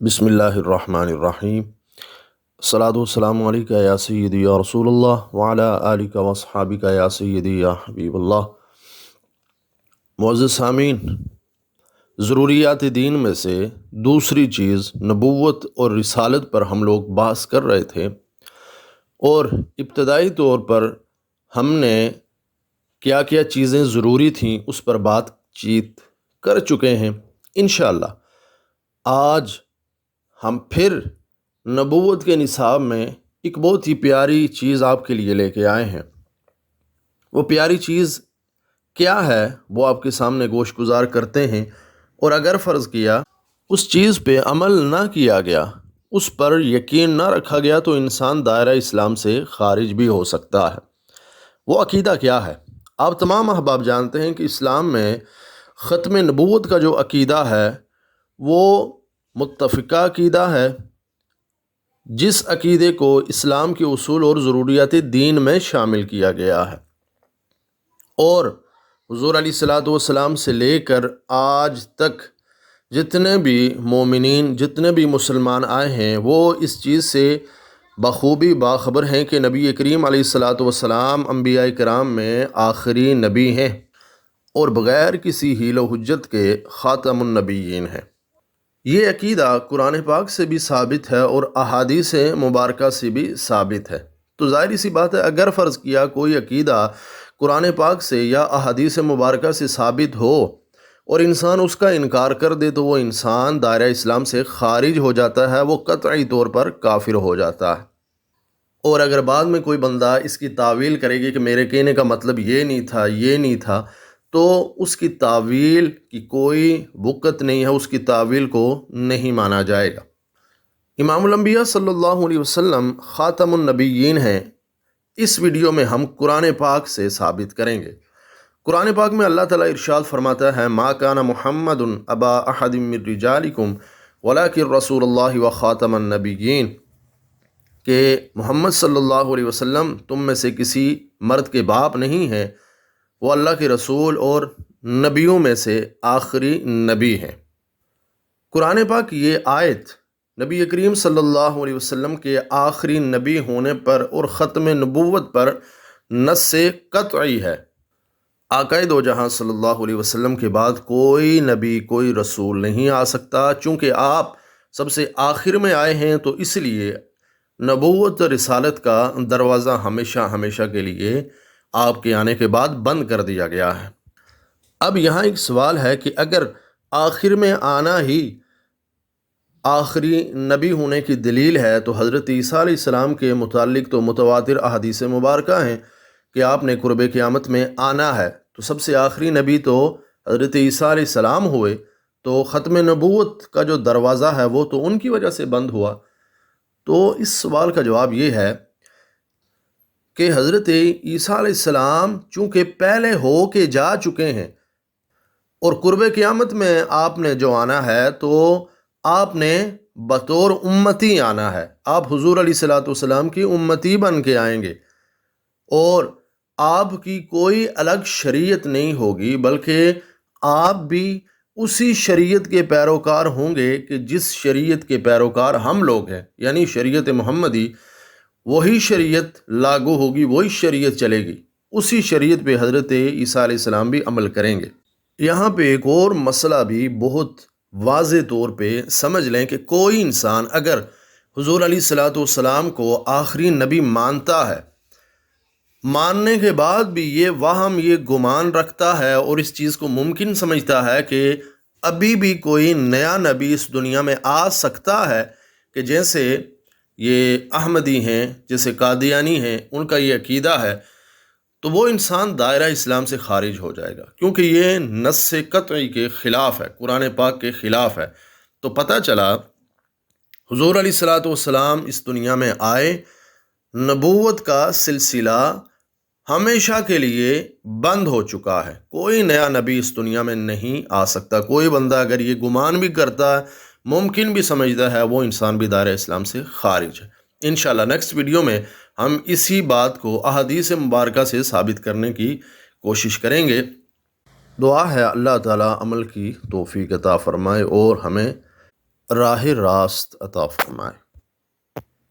بسم اللہ الرحمن الرحیم۔ الصلاۃ والسلام علیکہ یا سیدی یا رسول اللہ وعلی آلک واصحابک یا سیدی یا حبیب اللہ۔ معزز سامعین، ضروریات دین میں سے دوسری چیز نبوت اور رسالت پر ہم لوگ بحث کر رہے تھے، اور ابتدائی طور پر ہم نے کیا کیا چیزیں ضروری تھیں اس پر بات چیت کر چکے ہیں۔ انشاءاللہ آج ہم پھر نبوت کے نصاب میں ایک بہت ہی پیاری چیز آپ کے لیے لے کے آئے ہیں۔ وہ پیاری چیز کیا ہے وہ آپ کے سامنے گوش گزار کرتے ہیں، اور اگر فرض کیا اس چیز پہ عمل نہ کیا گیا، اس پر یقین نہ رکھا گیا، تو انسان دائرہ اسلام سے خارج بھی ہو سکتا ہے۔ وہ عقیدہ کیا ہے؟ آپ تمام احباب جانتے ہیں کہ اسلام میں ختم نبوت کا جو عقیدہ ہے وہ متفقہ عقیدہ ہے، جس عقیدے کو اسلام کے اصول اور ضروریات دین میں شامل کیا گیا ہے، اور حضور علیہ الصلوۃ والسلام سے لے کر آج تک جتنے بھی مومنین، جتنے بھی مسلمان آئے ہیں، وہ اس چیز سے بخوبی باخبر ہیں کہ نبی کریم علیہ الصلوۃ والسلام انبیاء کرام میں آخری نبی ہیں، اور بغیر کسی حیل و حجت کے خاتم النبیین ہیں۔ یہ عقیدہ قرآن پاک سے بھی ثابت ہے اور احادیث مبارکہ سے بھی ثابت ہے۔ تو ظاہری سی بات ہے، اگر فرض کیا کوئی عقیدہ قرآن پاک سے یا احادیث مبارکہ سے ثابت ہو اور انسان اس کا انکار کر دے، تو وہ انسان دائرہ اسلام سے خارج ہو جاتا ہے، وہ قطعی طور پر کافر ہو جاتا ہے۔ اور اگر بعد میں کوئی بندہ اس کی تعویل کرے گی کہ میرے کہنے کا مطلب یہ نہیں تھا، یہ نہیں تھا، تو اس کی تعویل کی کوئی وقت نہیں ہے، اس کی تعویل کو نہیں مانا جائے گا۔ امام الانبیاء صلی اللہ علیہ وسلم خاتم النبیین ہیں۔ اس ویڈیو میں ہم قرآن پاک سے ثابت کریں گے۔ قرآن پاک میں اللہ تعالیٰ ارشاد فرماتا ہے، ما کان محمد ابا احد من رجالکم ولکن رسول اللہ و خاتم النبیین، کہ محمد صلی اللہ علیہ وسلم تم میں سے کسی مرد کے باپ نہیں ہیں، وہ اللہ کے رسول اور نبیوں میں سے آخری نبی ہیں۔ قرآن پاک یہ آیت نبی کریم صلی اللہ علیہ وسلم کے آخری نبی ہونے پر اور ختم نبوت پر نص قطعی ہے۔ آقائے دو جہاں صلی اللہ علیہ وسلم کے بعد کوئی نبی، کوئی رسول نہیں آ سکتا، چونکہ آپ سب سے آخر میں آئے ہیں، تو اس لیے نبوت اور رسالت کا دروازہ ہمیشہ ہمیشہ کے لیے آپ کے آنے کے بعد بند کر دیا گیا ہے۔ اب یہاں ایک سوال ہے کہ اگر آخر میں آنا ہی آخری نبی ہونے کی دلیل ہے، تو حضرت عیسیٰ علیہ السلام کے متعلق تو متواتر احادیث مبارکہ ہیں کہ آپ نے قرب قیامت میں آنا ہے، تو سب سے آخری نبی تو حضرت عیسیٰ علیہ السلام ہوئے، تو ختم نبوت کا جو دروازہ ہے وہ تو ان کی وجہ سے بند ہوا۔ تو اس سوال کا جواب یہ ہے کہ حضرت عیسیٰ علیہ السلام چونکہ پہلے ہو کے جا چکے ہیں، اور قرب قیامت میں آپ نے جو آنا ہے تو آپ نے بطور امتی آنا ہے، آپ حضور علیہ الصلوۃ والسلام کی امتی بن کے آئیں گے، اور آپ کی کوئی الگ شریعت نہیں ہوگی، بلکہ آپ بھی اسی شریعت کے پیروکار ہوں گے کہ جس شریعت کے پیروکار ہم لوگ ہیں، یعنی شریعت محمدی۔ وہی شریعت لاگو ہوگی، وہی شریعت چلے گی، اسی شریعت پہ حضرت عیسیٰ علیہ السلام بھی عمل کریں گے۔ یہاں پہ ایک اور مسئلہ بھی بہت واضح طور پہ سمجھ لیں کہ کوئی انسان اگر حضور علیہ الصلوۃ والسلام کو آخری نبی مانتا ہے، ماننے کے بعد بھی یہ وہم، یہ گمان رکھتا ہے اور اس چیز کو ممکن سمجھتا ہے کہ ابھی بھی کوئی نیا نبی اس دنیا میں آ سکتا ہے، کہ جیسے یہ احمدی ہیں، جیسے قادیانی ہیں، ان کا یہ عقیدہ ہے، تو وہ انسان دائرہ اسلام سے خارج ہو جائے گا، کیونکہ یہ نص قطعی کے خلاف ہے، قرآن پاک کے خلاف ہے۔ تو پتہ چلا حضور علیہ الصلوۃ والسلام اس دنیا میں آئے، نبوت کا سلسلہ ہمیشہ کے لیے بند ہو چکا ہے، کوئی نیا نبی اس دنیا میں نہیں آ سکتا۔ کوئی بندہ اگر یہ گمان بھی کرتا ہے، ممکن بھی سمجھتا ہے، وہ انسان بھی دائرہ اسلام سے خارج ہے۔ انشاءاللہ نیکسٹ ویڈیو میں ہم اسی بات کو احادیث مبارکہ سے ثابت کرنے کی کوشش کریں گے۔ دعا ہے اللہ تعالیٰ عمل کی توفیق عطا فرمائے اور ہمیں راہ راست عطا فرمائے۔